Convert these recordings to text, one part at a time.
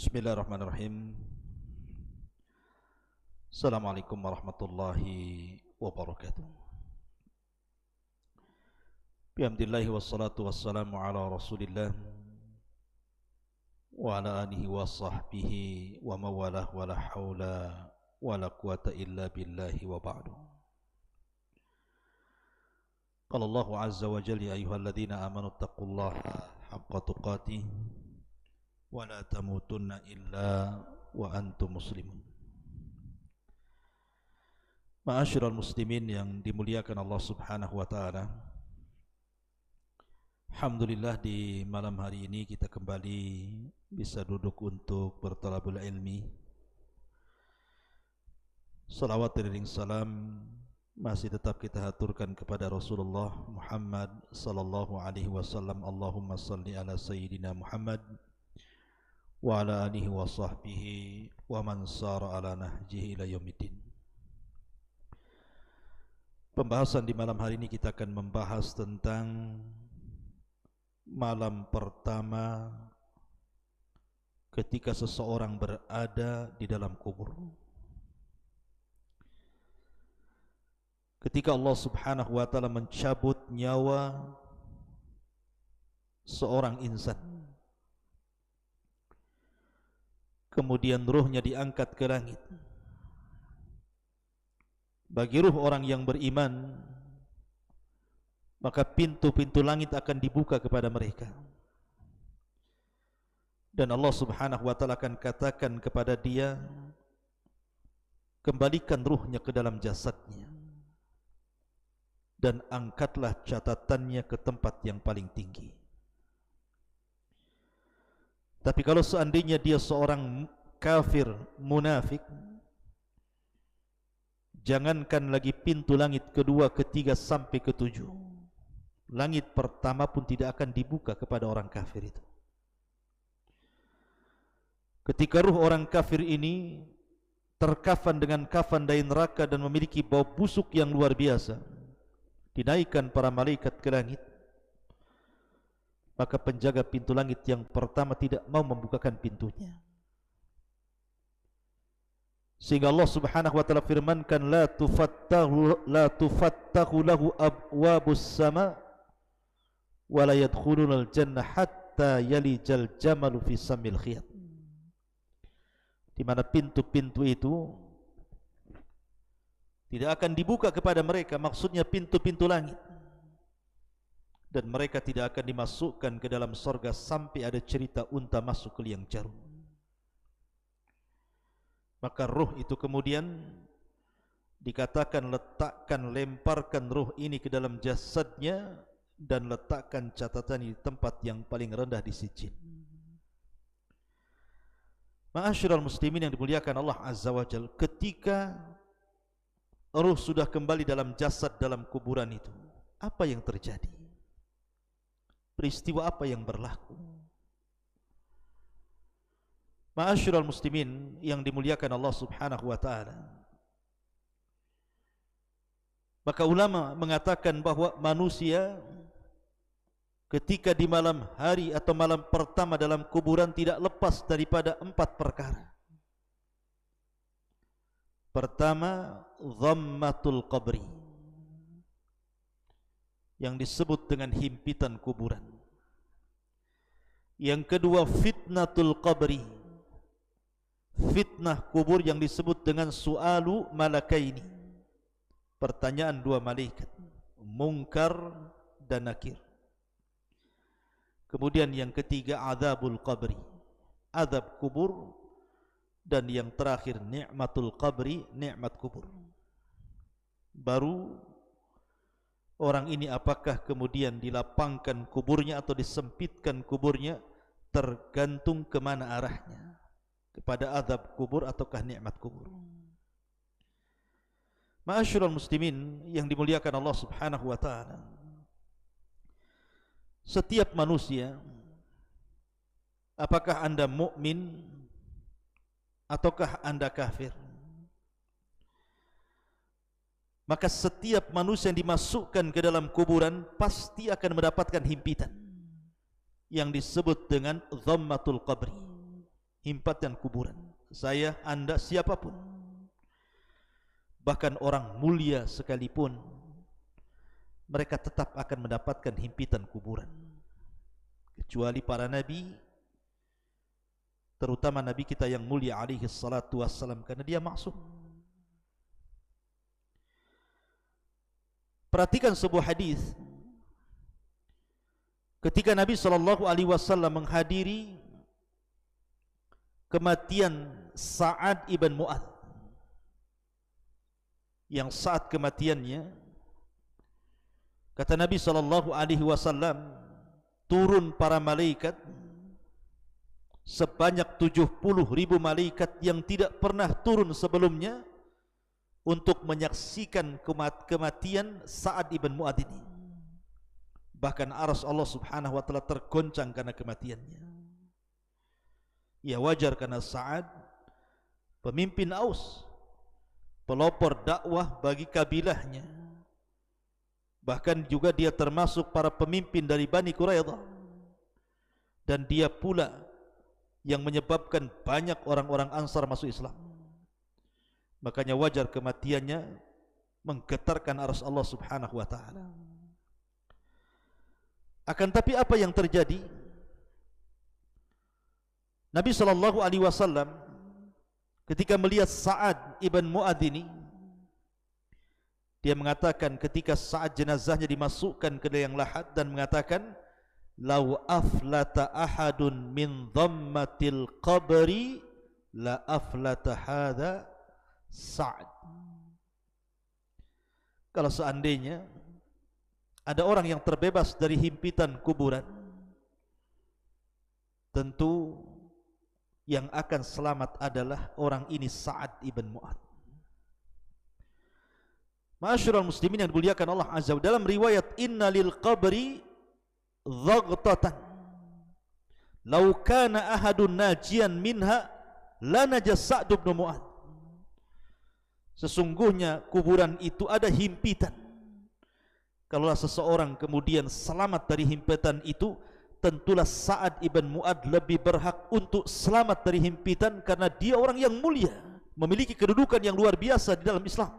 Bismillahirrahmanirrahim. Assalamualaikum warahmatullahi wabarakatuh. Bihamdillahi wassalatu wassalamu ala rasulillah wa ala alihi wa sahbihi wa mawalah wa la hawla wa la quwata illa billahi wa ba'du. Qala Allahu azza wa jalla ya ayyuhalladzina amanu taqullaha haqqa tuqatih wa la tamutunna illa wa antum muslimun. Ma'asyiral muslimin yang dimuliakan Allah Subhanahu wa taala. Alhamdulillah di malam hari ini kita kembali bisa duduk untuk bertalabul ilmi. Salawat dan salam masih tetap kita haturkan kepada Rasulullah Muhammad sallallahu alaihi wasallam. Allahumma salli ala sayyidina Muhammad wa ala alihi wa sahbihi wa man sara ala nahjihi ila yaumiddin. Pembahasan di malam hari ini kita akan membahas tentang malam pertama ketika seseorang berada di dalam kubur. Ketika Allah Subhanahu wa taala mencabut nyawa seorang insan, kemudian ruhnya diangkat ke langit. Bagi ruh orang yang beriman, maka pintu-pintu langit akan dibuka kepada mereka. Dan Allah Subhanahu wa taala akan katakan kepada dia, kembalikan ruhnya ke dalam jasadnya dan angkatlah catatannya ke tempat yang paling tinggi. Tapi kalau seandainya dia seorang kafir, munafik, jangankan lagi pintu langit kedua, ketiga sampai ketujuh, langit pertama pun tidak akan dibuka kepada orang kafir itu. Ketika ruh orang kafir ini terkafan dengan kafan dari neraka dan memiliki bau busuk yang luar biasa, dinaikkan para malaikat ke langit, maka penjaga pintu langit yang pertama tidak mau membukakan pintunya. Sehingga Allah Subhanahu wa taala firmankan, la tufattahu lahu abwabus sama wa la yadkhulunal jannah hatta yalijal jamalu fi samil khiyat. Di mana pintu-pintu itu tidak akan dibuka kepada mereka, maksudnya pintu-pintu langit. Dan mereka tidak akan dimasukkan ke dalam surga sampai ada cerita unta masuk ke liang jarum. Maka ruh itu kemudian dikatakan lemparkan ruh ini ke dalam jasadnya dan letakkan catatan di tempat yang paling rendah di sijil. Ma'asyiral muslimin yang dimuliakan Allah Azza wa Jalla, ketika ruh sudah kembali dalam jasad dalam kuburan itu, apa yang terjadi? Peristiwa apa yang berlaku? Ma'asyiral muslimin yang dimuliakan Allah Subhanahu wa taala, maka ulama mengatakan bahwa manusia ketika di malam hari atau malam pertama dalam kuburan tidak lepas daripada 4 perkara. Pertama, dhammatul qabri, yang disebut dengan himpitan kuburan. Yang kedua, fitnatul qabri, fitnah kubur yang disebut dengan su'alu malakaini, pertanyaan 2 malaikat, Munkar dan Nakir. Kemudian yang ketiga, azabul qabri, azab kubur. Dan yang terakhir, ni'matul qabri, nikmat kubur. Baru orang ini apakah kemudian dilapangkan kuburnya atau disempitkan kuburnya, tergantung kemana arahnya, kepada azab kubur ataukah nikmat kubur. Ma'asyiral muslimin yang dimuliakan Allah Subhanahu wa taala, setiap manusia, apakah Anda mukmin ataukah Anda kafir, maka setiap manusia yang dimasukkan ke dalam kuburan pasti akan mendapatkan himpitan yang disebut dengan dhammatul qabri. himpatan kuburan. Saya, Anda, siapapun, bahkan orang mulia sekalipun, mereka tetap akan mendapatkan himpitan kuburan, kecuali para nabi, terutama nabi kita yang mulia alaihi salatu wassalam, karena dia maksum. Perhatikan sebuah hadis ketika Nabi SAW menghadiri kematian Sa'ad ibn Mu'adh, yang saat kematiannya, kata Nabi SAW, turun para malaikat sebanyak 70.000 malaikat yang tidak pernah turun sebelumnya untuk menyaksikan kematian Sa'ad ibn Mu'adh ini. Bahkan arsy Allah Subhanahu wa taala tergoncang karena kematiannya. Ya, wajar karena Sa'ad pemimpin Aus, pelopor dakwah bagi kabilahnya. Bahkan juga dia termasuk para pemimpin dari Bani Quraidah, dan dia pula yang menyebabkan banyak orang-orang Ansar masuk Islam. Makanya wajar kematiannya menggetarkan arsy Allah Subhanahu wa taala. Akan tapi apa yang terjadi? Nabi SAW ketika melihat Sa'ad ibn Mu'adh ini, dia mengatakan ketika saat jenazahnya dimasukkan ke liang lahat, dan mengatakan, "Lau aflata ahadun min dhammatil qabri la aflata hadha Sa'ad." Kalau seandainya ada orang yang terbebas dari himpitan kuburan, tentu yang akan selamat adalah orang ini, Sa'ad ibn Mu'adh. Ma'asyiral muslimin yang dimuliakan Allah Azza wa Jalla, dalam riwayat, "Inna lil qabri dhaghtatan law kana ahadun najian minha la naja Sa'd ibn Mu'adh." Sesungguhnya kuburan itu ada himpitan. Kalaulah seseorang kemudian selamat dari himpitan itu, tentulah Sa'ad ibn Mu'adh lebih berhak untuk selamat dari himpitan, karena dia orang yang mulia, memiliki kedudukan yang luar biasa di dalam Islam.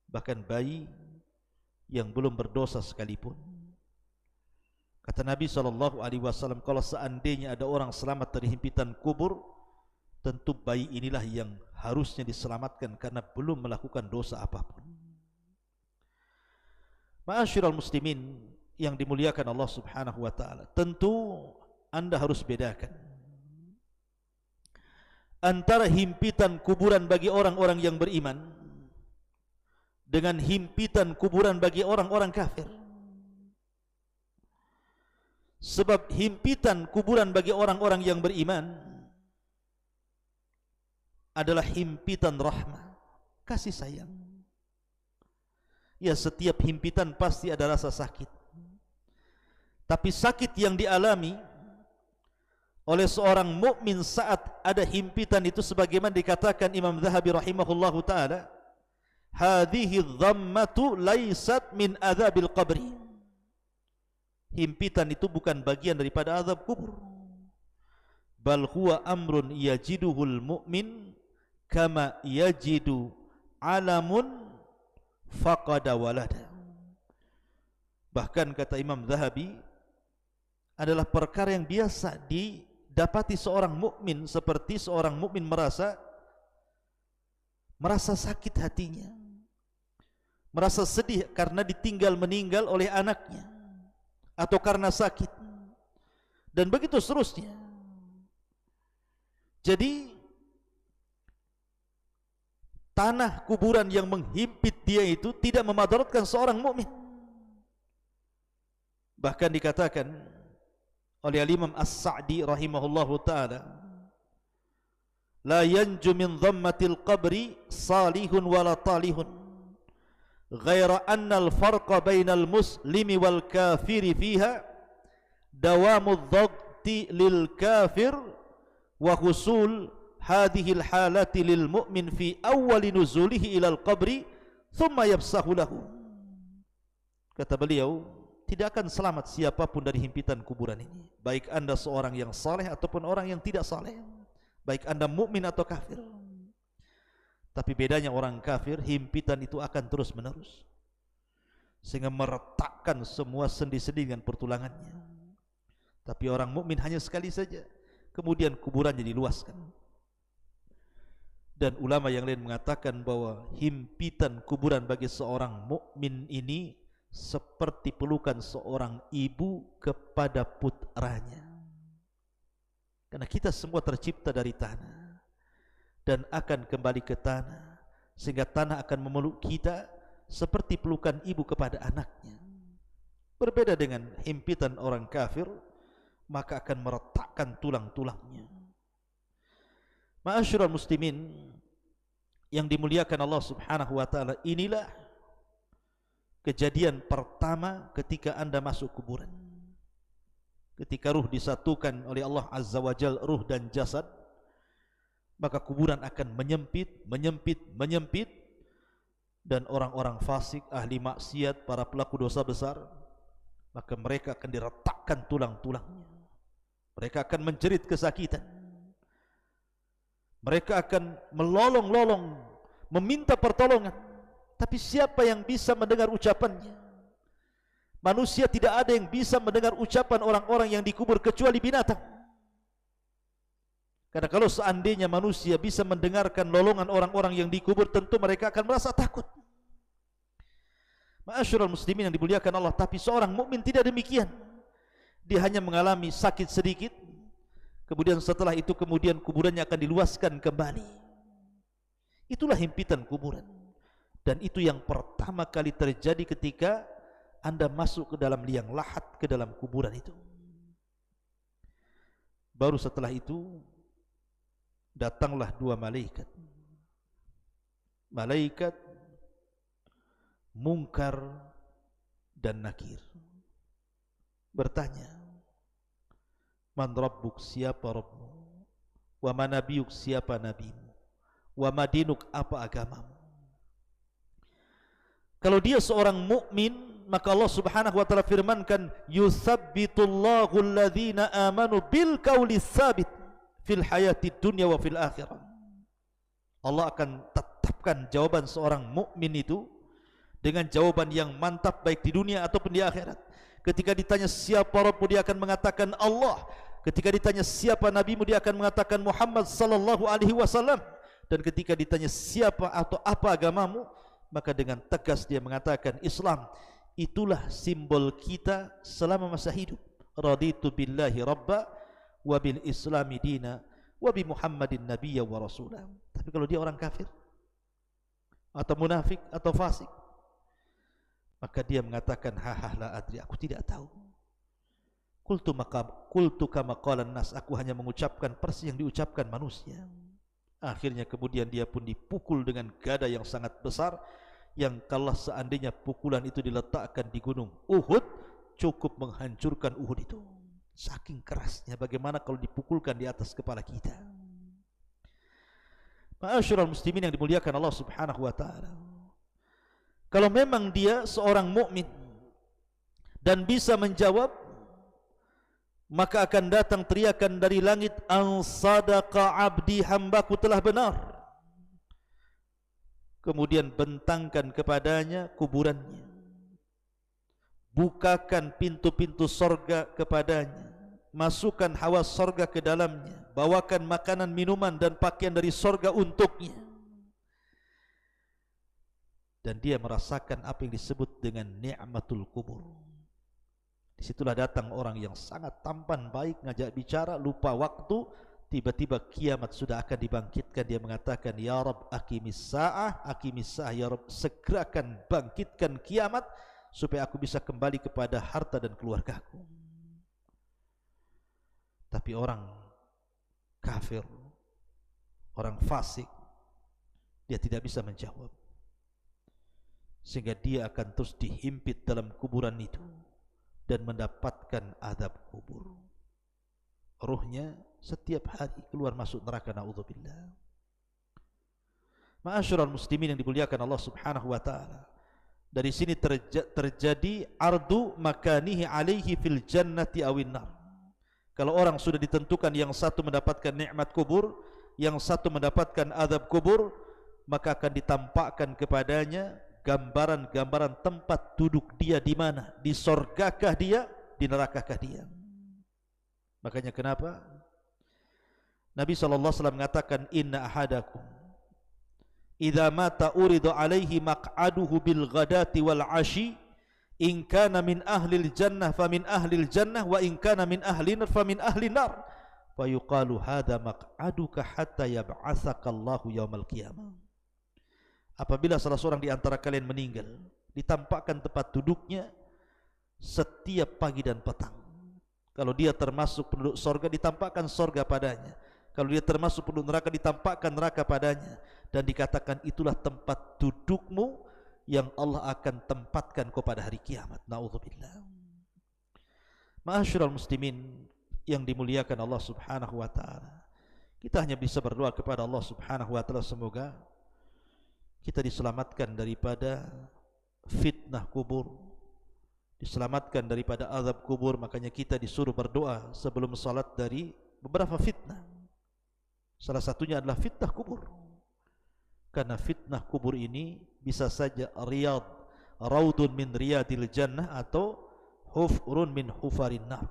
Bahkan bayi yang belum berdosa sekalipun, kata Nabi SAW, kalau seandainya ada orang selamat dari himpitan kubur, tentu bayi inilah yang harusnya diselamatkan karena belum melakukan dosa apapun. Ma'asyiral muslimin yang dimuliakan Allah Subhanahu wa taala, tentu Anda harus bedakan antara himpitan kuburan bagi orang-orang yang beriman dengan himpitan kuburan bagi orang-orang kafir. Sebab himpitan kuburan bagi orang-orang yang beriman adalah himpitan rahmah, kasih sayang. Ya, setiap himpitan pasti ada rasa sakit, tapi sakit yang dialami oleh seorang mukmin saat ada himpitan itu, sebagaimana dikatakan Imam Zahabi rahimahullahu taala, hadhihi dhammatu laysat min adzabil qabri. Himpitan itu bukan bagian daripada azab kubur, bal huwa amrun yajiduhul mu'min kama yajidu alamun faqada walada. Bahkan kata Imam Zahabi, adalah perkara yang biasa didapati seorang mukmin, seperti seorang mukmin merasa sakit hatinya, merasa sedih karena ditinggal meninggal oleh anaknya, atau karena sakit, dan begitu seterusnya. Jadi tanah kuburan yang menghimpit dia itu tidak memadaratkan seorang mukmin. Bahkan dikatakan oleh Imam As-Sa'di rahimahullahu taala, la yanju min dhammatil qabri salihun wala talihun ghaira anna al-farqa bainal muslimi wal kafiri fiha dawamu dhaghti lil kafir wa husul hadhihi al-halati lil mu'min fi awwali nuzulihi ila al-qabri thumma yafsahu lahu. Kata beliau, Tidak akan selamat siapapun dari himpitan kuburan ini, baik anda seorang yang saleh ataupun orang yang tidak saleh, baik anda mukmin atau kafir. Tapi bedanya orang kafir, himpitan itu akan terus menerus, sehingga meretakkan semua sendi-sendi dengan pertulangannya. Tapi orang mukmin hanya sekali saja, kemudian kuburannya diluaskan. Dan ulama yang lain mengatakan bahwa himpitan kuburan bagi seorang mukmin ini seperti pelukan seorang ibu kepada putranya. Karena kita semua tercipta dari tanah dan akan kembali ke tanah, sehingga tanah akan memeluk kita seperti pelukan ibu kepada anaknya. Berbeda dengan himpitan orang kafir, maka akan meretakkan tulang-tulangnya. Ma'asyiral muslimin yang dimuliakan Allah Subhanahu wa taala, inilah kejadian pertama ketika anda masuk kuburan. Ketika ruh disatukan oleh Allah Azza wa Jalla, ruh dan jasad, maka kuburan akan menyempit, menyempit, dan orang-orang fasik, ahli maksiat, para pelaku dosa besar, maka mereka akan diretakkan tulang-tulangnya. Mereka akan menjerit kesakitan. Mereka akan melolong-lolong meminta pertolongan, tapi siapa yang bisa mendengar ucapannya? Manusia tidak ada yang bisa mendengar ucapan orang-orang yang dikubur kecuali binatang. Karena kalau seandainya manusia bisa mendengarkan lolongan orang-orang yang dikubur, tentu mereka akan merasa takut. Ma'asyiral muslimin yang dimuliakan Allah, tapi seorang mukmin tidak demikian. Dia hanya mengalami sakit sedikit, kemudian setelah itu kuburannya akan diluaskan kembali. Itulah himpitan kuburan. Dan itu yang pertama kali terjadi ketika anda masuk ke dalam liang lahat, ke dalam kuburan itu. Baru setelah itu datanglah dua malaikat. Malaikat Munkar dan Nakir bertanya, Man Rabbuk, siapa Rabbmu? Wa ma nabiyuk, siapa nabimu? Wa ma dinuk, apa agamamu? Kalau dia seorang mukmin, maka Allah Subhanahu wa taala firmankan, yutsabbitullahu alladhina amanu bil qawli tsabit fil hayatid dunya wa fil akhirah. Allah akan tetapkan jawaban seorang mukmin itu dengan jawaban yang mantap, baik di dunia ataupun di akhirat. Ketika ditanya siapa Rabbmu, dia akan mengatakan Allah. Ketika ditanya siapa nabimu, dia akan mengatakan Muhammad sallallahu alaihi wasallam. Dan ketika ditanya siapa atau apa agamamu, maka dengan tegas dia mengatakan Islam. Itulah simbol kita selama masa hidup. Raditu billahi rabba wa bil islami dina wa bi Muhammadin nabiyya wa rasulah. Tapi kalau dia orang kafir atau munafik atau fasik, maka dia mengatakan la adri, aku tidak tahu. Qultu kama qalan nas, aku hanya mengucapkan persis yang diucapkan manusia. Akhirnya kemudian dia pun dipukul dengan gada yang sangat besar, yang kalau seandainya pukulan itu diletakkan di gunung Uhud, cukup menghancurkan Uhud itu. Saking kerasnya, bagaimana kalau dipukulkan di atas kepala kita. Ma'asyiral muslimin yang dimuliakan Allah Subhanahu wa taala, kalau memang dia seorang mukmin dan bisa menjawab, maka akan datang teriakan dari langit, an sadaqa abdi, hambaku telah benar. Kemudian bentangkan kepadanya kuburannya, bukakan pintu-pintu sorga kepadanya, masukkan hawa sorga ke dalamnya, bawakan makanan, minuman dan pakaian dari sorga untuknya. Dan dia merasakan apa yang disebut dengan ni'matul kubur. Disitulah datang orang yang sangat tampan, baik, ngajak bicara, lupa waktu. Tiba-tiba kiamat sudah akan dibangkitkan. Dia mengatakan, Ya Rabb, aqimis sa'ah, ya Rabb, segerakan bangkitkan kiamat supaya aku bisa kembali kepada harta dan keluargaku. Tapi orang kafir, orang fasik, dia tidak bisa menjawab, sehingga dia akan terus dihimpit dalam kuburan itu dan mendapatkan azab kubur. Ruhnya setiap hari keluar masuk neraka, naudzubillah. Ma'asyiral muslimin yang dimuliakan Allah Subhanahu wa taala, Dari sini terjadi ardu makanihi alaihi fil jannati awin nar. Kalau orang sudah ditentukan yang satu mendapatkan nikmat kubur, yang satu mendapatkan azab kubur, maka akan ditampakkan kepadanya gambaran-gambaran tempat duduk dia di mana, di sorgakah dia, di nerakakah dia. Makanya kenapa Nabi SAW mengatakan, inna ahadakum idza mata uridu alaihi maq'aduhu bil ghadati wal ashi, in kana min ahlil jannah famin ahlil jannah, wa in kana min ahlin famin ahlin nar, fa yuqalu hadza maq'aduka hatta yab'atsaka Allahu yaumal qiyamah. Apabila salah seorang di antara kalian meninggal, ditampakkan tempat duduknya setiap pagi dan petang. Kalau dia termasuk penduduk sorga, ditampakkan sorga padanya. Kalau dia termasuk penduduk neraka, ditampakkan neraka padanya. Dan dikatakan itulah tempat dudukmu yang Allah akan tempatkan kau pada hari kiamat. Na'udzubillah. Ma'asyiral muslimin yang dimuliakan Allah Subhanahu wa taala, kita hanya bisa berdoa kepada Allah Subhanahu wa taala, semoga kita diselamatkan daripada fitnah kubur, diselamatkan daripada azab kubur. Makanya kita disuruh berdoa sebelum salat dari beberapa fitnah. Salah satunya adalah fitnah kubur. Karena fitnah kubur ini bisa saja riyad, raudun min riyadil jannah, atau hufrun min hufarin nar.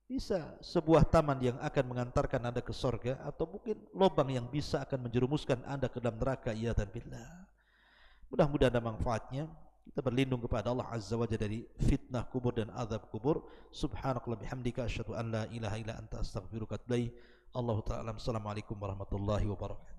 Bisa sebuah taman yang akan mengantarkan Anda ke sorga, atau mungkin lubang yang bisa akan menjerumuskan Anda ke dalam neraka. Iyadzan billah. Mudah-mudahan ada manfaatnya. Kita berlindung kepada Allah Azza wa Jalla dari fitnah kubur dan azab kubur. Subhanakallah bihamdika asyhadu an la ilaha illa anta astaghfiruka wa atubu ilaik. Allahu ta'ala. Assalamualaikum warahmatullahi wabarakatuh.